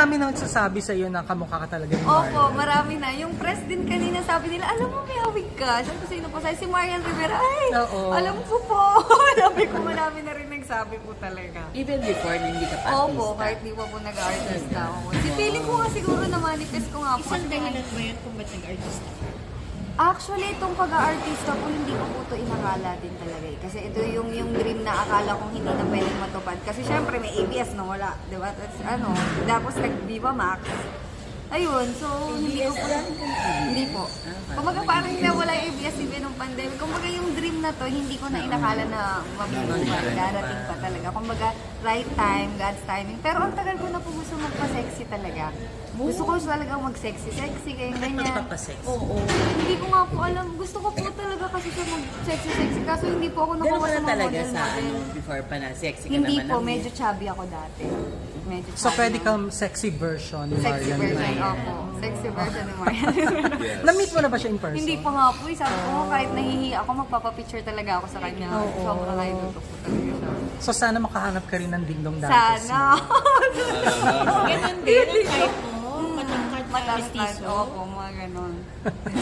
marami nang nagsasabi sa iyo na kamukha ka talaga ni Marian. Opo, marami na. Yung press din kanina sabi nila, alam mo may hawig ka. Sabi ko sino po sa'yo? Si Marian Rivera. Ay, alam ko po. Sabi ko marami na rin nagsabi po talaga. Even before na hindi ka pa artista? Opo, kahit di pa po nag-artista ako. Si feeling ko nga siguro na manifest ko nga po. Isang dahilan ba yun kung ba't nag-artista ka? Actually, itong pag-aartista po, hindi ko po ito inakala din talaga eh. Kasi ito yung dream na akala kong hindi na pwedeng matupad. Kasi syempre may ABS na wala, di ba? Tapos nag-Viva Max. Ayun, so hindi ko po. Hindi po. Kumbaga parang wala yung ABS even nung pandemic. Kumbaga yung dream na to, hindi ko na inakala na mabibigyan. Darating pa talaga. Kumbaga, right time, God's timing. Pero ang tagal ko na po gusto magpa-sexy talaga. Gusto ko talaga mag-sexy, kaya ganyan. Oo. Hindi ko nga po alam. Gusto ko po talaga kasi siya mag-sexy. Kaso hindi po ako nakuha sa mga model. Before pa na sexy ka hindi naman. Po, medyo chubby ako dati. Medyo so pwede kang sexy version ni Sexy Marian. version, opo. Sexy version ni Marian. Na-meet mo na ba siya in person? Hindi pa nga po. Sabi ko, kahit nahihiya ako, magpapapicture talaga ako sa kanya. Sobrang idol ko po talaga siya. So sana makahanap ka rin ng Dingdong Dantes. Sana. Ganun din ang type mo? Matangkad na Matangkad, mestizo? opo, mga ganon.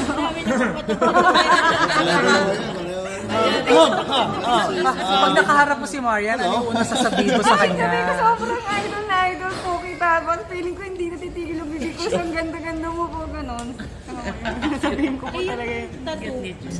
Marami naman matangkad. Pag nakaharap mo si Marian, ano yung unang sasabihin mo sa kanya? Sabi ko, sobrang idol na idol po kita. Feeling ko hindi natitigil ang bibig ko. So, ang ganda-ganda mo po, ganon. Sabihin ko po talaga yun. Tattoo.